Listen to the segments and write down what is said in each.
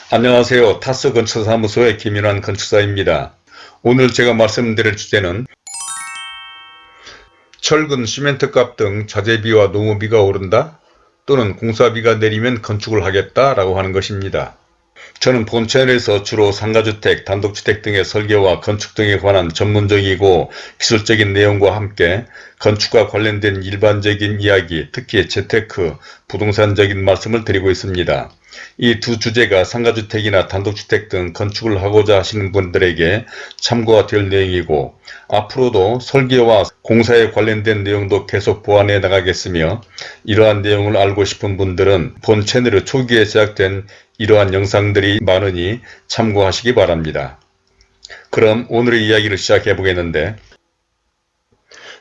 안녕하세요. 타스 건축사무소의 김윤환 건축사입니다. 오늘 제가 말씀드릴 주제는 철근, 시멘트 값 등 자재비와 노무비가 오른다? 또는 공사비가 내리면 건축을 하겠다 라고 하는 것입니다. 저는 본 채널에서 주로 상가주택, 단독주택 등의 설계와 건축 등에 관한 전문적이고 기술적인 내용과 함께 건축과 관련된 일반적인 이야기, 특히 재테크, 부동산적인 말씀을 드리고 있습니다. 이 두 주제가 상가주택이나 단독주택 등 건축을 하고자 하시는 분들에게 참고가 될 내용이고, 앞으로도 설계와 공사에 관련된 내용도 계속 보완해 나가겠으며, 이러한 내용을 알고 싶은 분들은 본 채널의 초기에 제작된 이러한 영상들이 많으니 참고하시기 바랍니다. 그럼 오늘의 이야기를 시작해 보겠는데,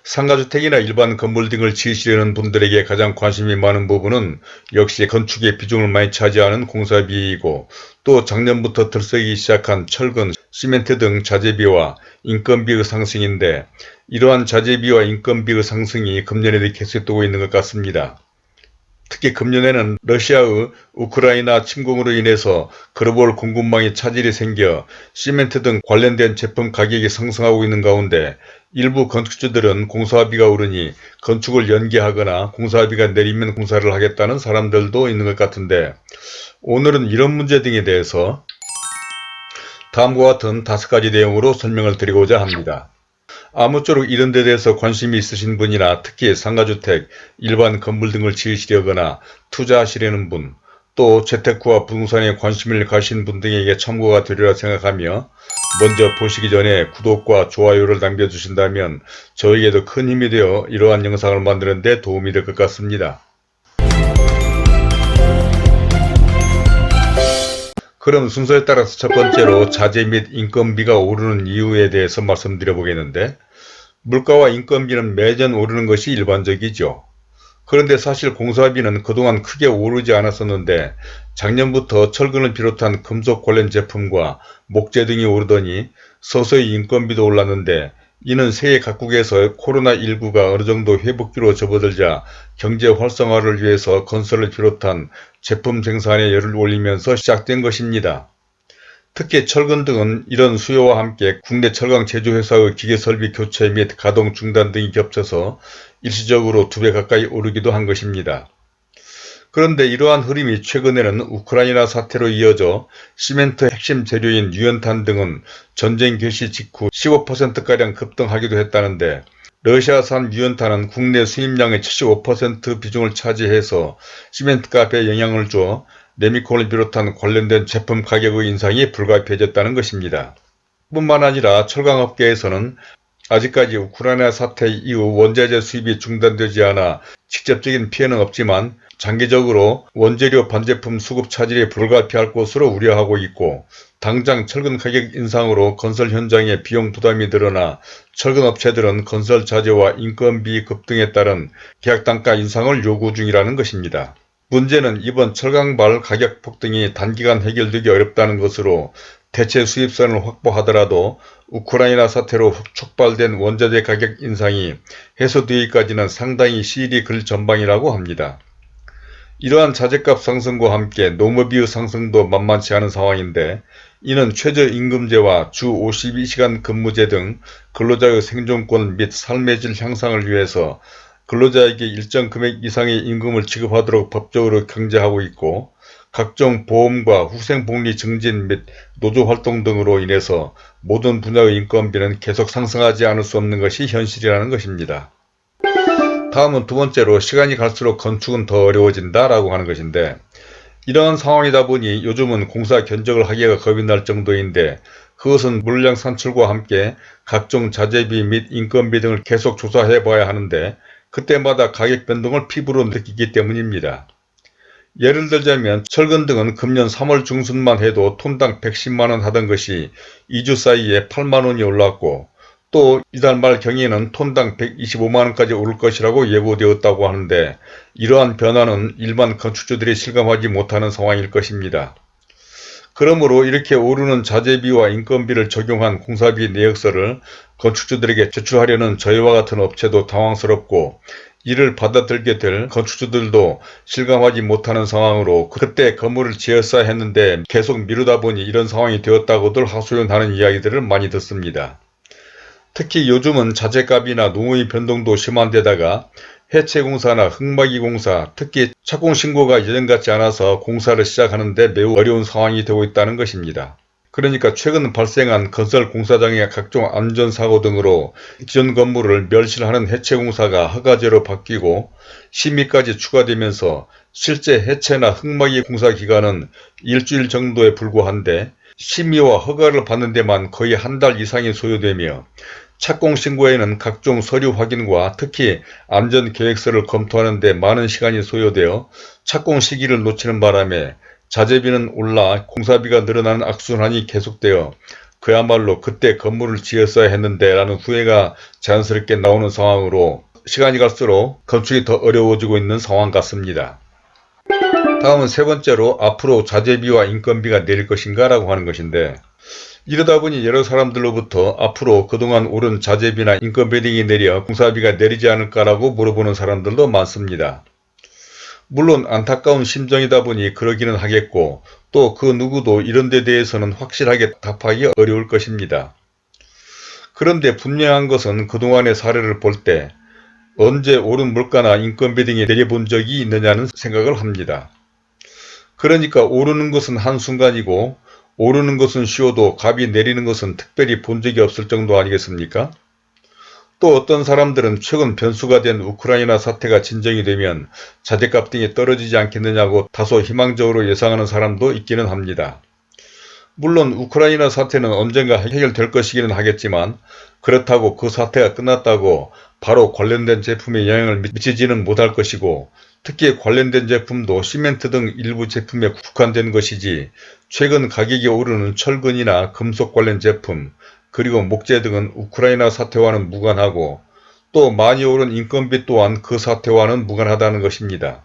상가주택이나 일반 건물 등을 지으시려는 분들에게 가장 관심이 많은 부분은 역시 건축의 비중을 많이 차지하는 공사비이고, 또 작년부터 들썩이기 시작한 철근, 시멘트 등 자재비와 인건비의 상승인데, 이러한 자재비와 인건비의 상승이 금년에도 계속되고 있는 것 같습니다. 특히 금년에는 러시아의 우크라이나 침공으로 인해서 글로벌 공급망에 차질이 생겨 시멘트 등 관련된 제품 가격이 상승하고 있는 가운데, 일부 건축주들은 공사비가 오르니 건축을 연기하거나 공사비가 내리면 공사를 하겠다는 사람들도 있는 것 같은데, 오늘은 이런 문제 등에 대해서 다음과 같은 5가지 내용으로 설명을 드리고자 합니다. 아무쪼록 이런 데 대해서 관심이 있으신 분이나 특히 상가주택, 일반 건물 등을 지으시려거나 투자하시려는 분, 또 재테크와 부동산에 관심을 가신 분 등에게 참고가 되리라 생각하며, 먼저 보시기 전에 구독과 좋아요를 남겨주신다면 저에게도 큰 힘이 되어 이러한 영상을 만드는 데 도움이 될 것 같습니다. 그럼 순서에 따라서 첫 번째로 자재 및 인건비가 오르는 이유에 대해서 말씀드려 보겠는데, 물가와 인건비는 매년 오르는 것이 일반적이죠. 그런데 사실 공사비는 그동안 크게 오르지 않았었는데, 작년부터 철근을 비롯한 금속 관련 제품과 목재 등이 오르더니 서서히 인건비도 올랐는데, 이는 세계 각국에서 코로나19가 어느 정도 회복기로 접어들자 경제 활성화를 위해서 건설을 비롯한 제품 생산에 열을 올리면서 시작된 것입니다. 특히 철근 등은 이런 수요와 함께 국내 철강 제조회사의 기계설비 교체 및 가동 중단 등이 겹쳐서 일시적으로 2배 가까이 오르기도 한 것입니다. 그런데 이러한 흐름이 최근에는 우크라이나 사태로 이어져 시멘트 핵심 재료인 유연탄 등은 전쟁 개시 직후 15%가량 급등하기도 했다는데, 러시아산 유연탄은 국내 수입량의 75% 비중을 차지해서 시멘트 값에 영향을 줘 레미콘을 비롯한 관련된 제품 가격의 인상이 불가피해졌다는 것입니다. 뿐만 아니라 철강업계에서는 아직까지 우크라이나 사태 이후 원자재 수입이 중단되지 않아 직접적인 피해는 없지만, 장기적으로 원재료 반제품 수급 차질이 불가피할 것으로 우려하고 있고, 당장 철근 가격 인상으로 건설 현장의 비용 부담이 늘어나 철근 업체들은 건설 자재와 인건비 급등에 따른 계약 단가 인상을 요구 중이라는 것입니다. 문제는 이번 철강발 가격 폭등이 단기간 해결되기 어렵다는 것으로, 대체 수입선을 확보하더라도 우크라이나 사태로 촉발된 원자재 가격 인상이 해소되기까지는 상당히 시일이 걸 전망이라고 합니다. 이러한 자재값 상승과 함께 노무비의 상승도 만만치 않은 상황인데, 이는 최저임금제와 주 52시간 근무제 등 근로자의 생존권 및 삶의 질 향상을 위해서 근로자에게 일정 금액 이상의 임금을 지급하도록 법적으로 강제하고 있고, 각종 보험과 후생복리 증진 및 노조활동 등으로 인해서 모든 분야의 인건비는 계속 상승하지 않을 수 없는 것이 현실이라는 것입니다. 다음은 두 번째로, 시간이 갈수록 건축은 더 어려워진다 라고 하는 것인데, 이러한 상황이다 보니 요즘은 공사 견적을 하기가 겁이 날 정도인데, 그것은 물량 산출과 함께 각종 자재비 및 인건비 등을 계속 조사해 봐야 하는데, 그때마다 가격 변동을 피부로 느끼기 때문입니다. 예를 들자면 철근 등은 금년 3월 중순만 해도 톤당 110만원 하던 것이 2주 사이에 8만원이 올랐고, 또 이달 말 경에는 톤당 125만원까지 오를 것이라고 예고되었다고 하는데, 이러한 변화는 일반 건축주들이 실감하지 못하는 상황일 것입니다. 그러므로 이렇게 오르는 자재비와 인건비를 적용한 공사비 내역서를 건축주들에게 제출하려는 저희와 같은 업체도 당황스럽고, 이를 받아들게 될 건축주들도 실감하지 못하는 상황으로 그때 건물을 지었어야 했는데 계속 미루다 보니 이런 상황이 되었다고들 하소연하는 이야기들을 많이 듣습니다. 특히 요즘은 자재값이나 노무의 변동도 심한 데다가 해체공사나 흙막이 공사, 특히 착공신고가 예전같지 않아서 공사를 시작하는데 매우 어려운 상황이 되고 있다는 것입니다. 그러니까 최근 발생한 건설 공사장의 각종 안전사고 등으로 기존 건물을 멸실하는 해체공사가 허가제로 바뀌고 심의까지 추가되면서 실제 해체나 흙막이 공사 기간은 일주일 정도에 불과한데 심의와 허가를 받는 데만 거의 한 달 이상이 소요되며 착공신고에는 각종 서류 확인과 특히 안전계획서를 검토하는 데 많은 시간이 소요되어 착공 시기를 놓치는 바람에 자재비는 올라 공사비가 늘어나는 악순환이 계속되어 그야말로 그때 건물을 지었어야 했는데 라는 후회가 자연스럽게 나오는 상황으로 시간이 갈수록 건축이 더 어려워지고 있는 상황 같습니다. 다음은 세 번째로 앞으로 자재비와 인건비가 내릴 것인가 라고 하는 것인데, 이러다 보니 여러 사람들로부터 앞으로 그동안 오른 자재비나 인건비 등이 내려 공사비가 내리지 않을까라고 물어보는 사람들도 많습니다. 물론 안타까운 심정이다 보니 그러기는 하겠고 또 그 누구도 이런 데 대해서는 확실하게 답하기 어려울 것입니다. 그런데 분명한 것은 그동안의 사례를 볼 때 언제 오른 물가나 인건비 등이 내려본 적이 있느냐는 생각을 합니다. 그러니까 오르는 것은 한순간이고 오르는 것은 쉬워도 값이 내리는 것은 특별히 본 적이 없을 정도 아니겠습니까? 또 어떤 사람들은 최근 변수가 된 우크라이나 사태가 진정이 되면 자재값 등이 떨어지지 않겠느냐고 다소 희망적으로 예상하는 사람도 있기는 합니다. 물론 우크라이나 사태는 언젠가 해결될 것이기는 하겠지만 그렇다고 그 사태가 끝났다고 바로 관련된 제품에 영향을 미치지는 못할 것이고 특히 관련된 제품도 시멘트 등 일부 제품에 국한된 것이지 최근 가격이 오르는 철근이나 금속 관련 제품 그리고 목재 등은 우크라이나 사태와는 무관하고 또 많이 오른 인건비 또한 그 사태와는 무관하다는 것입니다.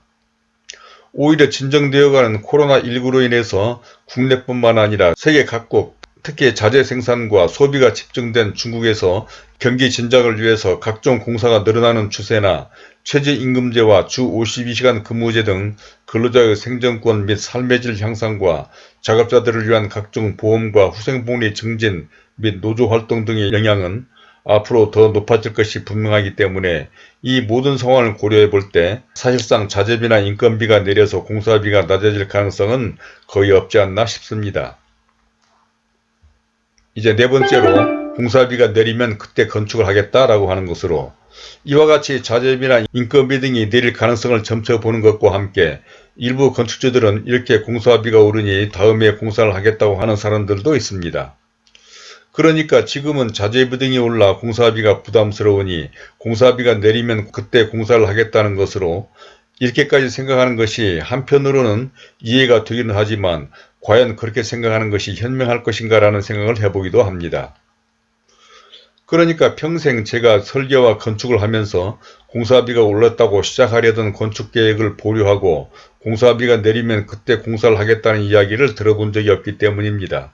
오히려 진정되어가는 코로나19로 인해서 국내뿐만 아니라 세계 각국 특히 자재 생산과 소비가 집중된 중국에서 경기 진작을 위해서 각종 공사가 늘어나는 추세나 최저임금제와 주 52시간 근무제 등 근로자의 생존권 및 삶의 질 향상과 작업자들을 위한 각종 보험과 후생복리 증진 및 노조활동 등의 영향은 앞으로 더 높아질 것이 분명하기 때문에 이 모든 상황을 고려해 볼 때 사실상 자재비나 인건비가 내려서 공사비가 낮아질 가능성은 거의 없지 않나 싶습니다. 이제 네 번째로 공사비가 내리면 그때 건축을 하겠다라고 하는 것으로 이와 같이 자재비나 인건비 등이 내릴 가능성을 점쳐보는 것과 함께 일부 건축주들은 이렇게 공사비가 오르니 다음에 공사를 하겠다고 하는 사람들도 있습니다. 그러니까 지금은 자재비 등이 올라 공사비가 부담스러우니 공사비가 내리면 그때 공사를 하겠다는 것으로 이렇게까지 생각하는 것이 한편으로는 이해가 되기는 하지만 과연 그렇게 생각하는 것이 현명할 것인가 라는 생각을 해보기도 합니다. 그러니까 평생 제가 설계와 건축을 하면서 공사비가 올랐다고 시작하려던 건축계획을 보류하고 공사비가 내리면 그때 공사를 하겠다는 이야기를 들어본 적이 없기 때문입니다.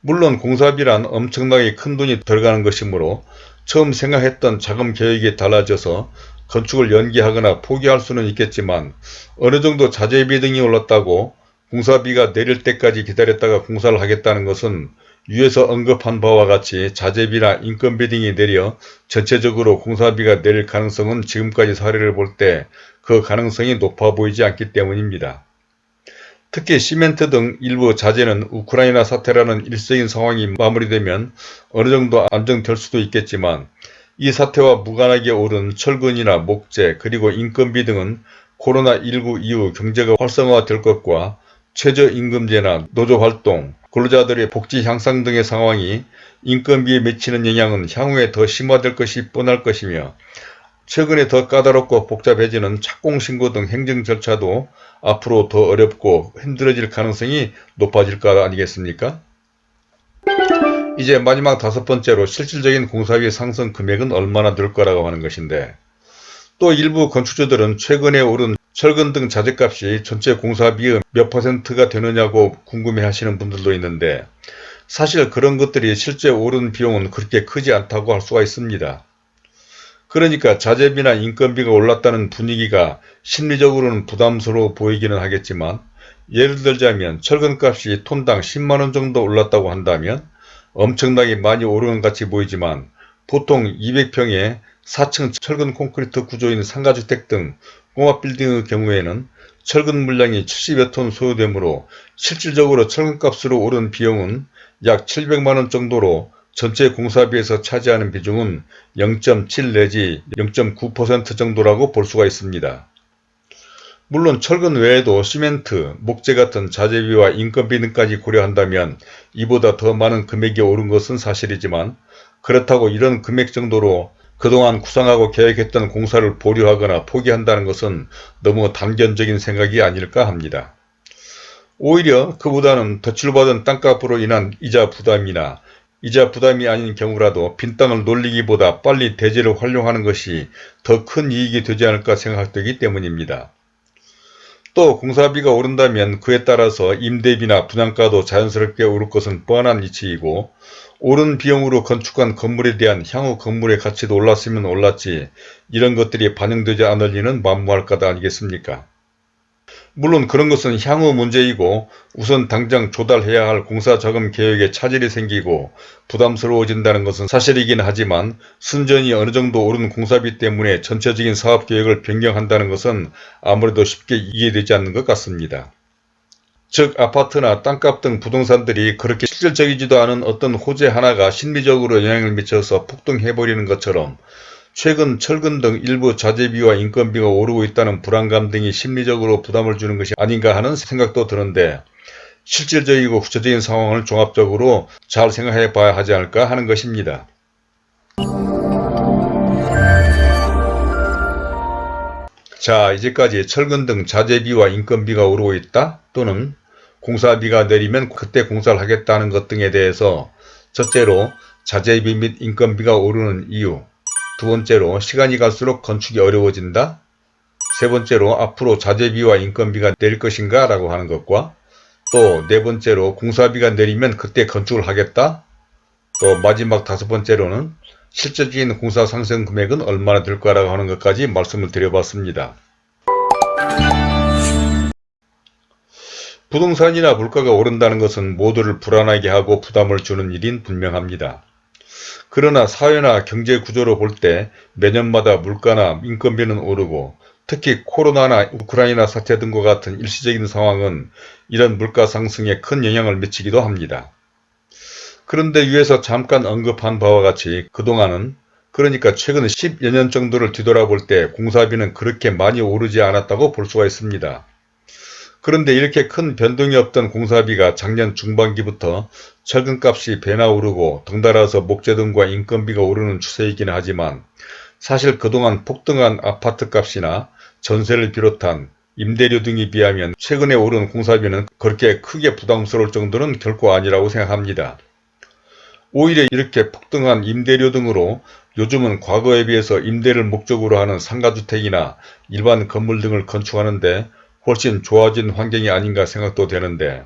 물론 공사비란 엄청나게 큰 돈이 들어가는 것이므로 처음 생각했던 자금 계획이 달라져서 건축을 연기하거나 포기할 수는 있겠지만 어느 정도 자재비 등이 올랐다고 공사비가 내릴 때까지 기다렸다가 공사를 하겠다는 것은 위에서 언급한 바와 같이 자재비나 인건비 등이 내려 전체적으로 공사비가 내릴 가능성은 지금까지 사례를 볼 때 그 가능성이 높아 보이지 않기 때문입니다. 특히 시멘트 등 일부 자재는 우크라이나 사태라는 일시적인 상황이 마무리되면 어느 정도 안정될 수도 있겠지만 이 사태와 무관하게 오른 철근이나 목재 그리고 인건비 등은 코로나19 이후 경제가 활성화될 것과 최저임금제나 노조활동, 근로자들의 복지 향상 등의 상황이 인건비에 미치는 영향은 향후에 더 심화될 것이 뻔할 것이며 최근에 더 까다롭고 복잡해지는 착공신고 등 행정 절차도 앞으로 더 어렵고 힘들어질 가능성이 높아질 것 아니겠습니까? 이제 마지막 다섯 번째로 실질적인 공사비 상승 금액은 얼마나 될 거라고 하는 것인데 또 일부 건축주들은 최근에 오른 철근 등 자재값이 전체 공사비의 몇 %가 되느냐고 궁금해 하시는 분들도 있는데 사실 그런 것들이 실제 오른 비용은 그렇게 크지 않다고 할 수가 있습니다. 그러니까 자재비나 인건비가 올랐다는 분위기가 심리적으로는 부담스러워 보이기는 하겠지만, 예를 들자면 철근값이 톤당 10만원 정도 올랐다고 한다면 엄청나게 많이 오르는 같이 보이지만, 보통 200평에 4층 철근 콘크리트 구조인 상가주택 등 공업빌딩의 경우에는 철근 물량이 70여 톤 소요되므로 실질적으로 철근값으로 오른 비용은 약 700만원 정도로 전체 공사비에서 차지하는 비중은 0.7 내지 0.9% 정도라고 볼 수가 있습니다. 물론 철근 외에도 시멘트, 목재 같은 자재비와 인건비 등까지 고려한다면 이보다 더 많은 금액이 오른 것은 사실이지만, 그렇다고 이런 금액 정도로 그동안 구상하고 계획했던 공사를 보류하거나 포기한다는 것은 너무 단견적인 생각이 아닐까 합니다. 오히려 그보다는 대출받은 땅값으로 인한 이자 부담이나 이자 부담이 아닌 경우라도 빈 땅을 놀리기보다 빨리 대지를 활용하는 것이 더 큰 이익이 되지 않을까 생각되기 때문입니다. 또 공사비가 오른다면 그에 따라서 임대비나 분양가도 자연스럽게 오를 것은 뻔한 이치이고, 오른 비용으로 건축한 건물에 대한 향후 건물의 가치도 올랐으면 올랐지 이런 것들이 반영되지 않을 리는 만무할 까닭 아니겠습니까? 물론 그런 것은 향후 문제이고, 우선 당장 조달해야 할 공사자금 계획에 차질이 생기고 부담스러워진다는 것은 사실이긴 하지만, 순전히 어느 정도 오른 공사비 때문에 전체적인 사업계획을 변경한다는 것은 아무래도 쉽게 이해되지 않는 것 같습니다. 즉, 아파트나 땅값 등 부동산들이 그렇게 실질적이지도 않은 어떤 호재 하나가 심리적으로 영향을 미쳐서 폭등해버리는 것처럼, 최근 철근 등 일부 자재비와 인건비가 오르고 있다는 불안감 등이 심리적으로 부담을 주는 것이 아닌가 하는 생각도 드는데, 실질적이고 구체적인 상황을 종합적으로 잘 생각해 봐야 하지 않을까 하는 것입니다. 자, 이제까지 철근 등 자재비와 인건비가 오르고 있다, 또는 공사비가 내리면 그때 공사를 하겠다는 것 등에 대해서, 첫째로 자재비 및 인건비가 오르는 이유, 두 번째로 시간이 갈수록 건축이 어려워진다, 세 번째로 앞으로 자재비와 인건비가 내릴 것인가 라고 하는 것과, 또 네 번째로 공사비가 내리면 그때 건축을 하겠다, 또 마지막 다섯 번째로는 실질적인 공사 상승 금액은 얼마나 될까라고 하는 것까지 말씀을 드려봤습니다. 부동산이나 물가가 오른다는 것은 모두를 불안하게 하고 부담을 주는 일인 분명합니다. 그러나 사회나 경제 구조로 볼 때 매년마다 물가나 인건비는 오르고, 특히 코로나나 우크라이나 사태 등과 같은 일시적인 상황은 이런 물가 상승에 큰 영향을 미치기도 합니다. 그런데 위에서 잠깐 언급한 바와 같이 그동안은, 그러니까 최근 10여 년 정도를 뒤돌아볼 때 공사비는 그렇게 많이 오르지 않았다고 볼 수가 있습니다. 그런데 이렇게 큰 변동이 없던 공사비가 작년 중반기부터 철근값이 배나 오르고 덩달아서 목재 등과 인건비가 오르는 추세이긴 하지만, 사실 그동안 폭등한 아파트값이나 전세를 비롯한 임대료 등에 비하면 최근에 오른 공사비는 그렇게 크게 부담스러울 정도는 결코 아니라고 생각합니다. 오히려 이렇게 폭등한 임대료 등으로 요즘은 과거에 비해서 임대를 목적으로 하는 상가주택이나 일반 건물 등을 건축하는데 훨씬 좋아진 환경이 아닌가 생각도 되는데,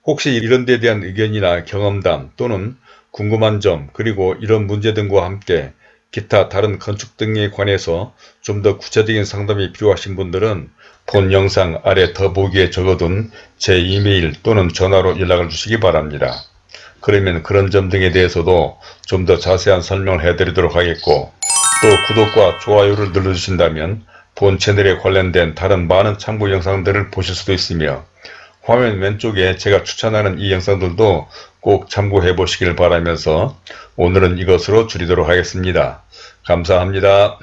혹시 이런 데 대한 의견이나 경험담 또는 궁금한 점, 그리고 이런 문제 등과 함께 기타 다른 건축 등에 관해서 좀 더 구체적인 상담이 필요하신 분들은 본 영상 아래 더보기에 적어둔 제 이메일 또는 전화로 연락을 주시기 바랍니다. 그러면 그런 점 등에 대해서도 좀 더 자세한 설명을 해드리도록 하겠고, 또 구독과 좋아요를 눌러주신다면 본 채널에 관련된 다른 많은 참고 영상들을 보실 수도 있으며, 화면 왼쪽에 제가 추천하는 이 영상들도 꼭 참고해 보시길 바라면서 오늘은 이것으로 줄이도록 하겠습니다. 감사합니다.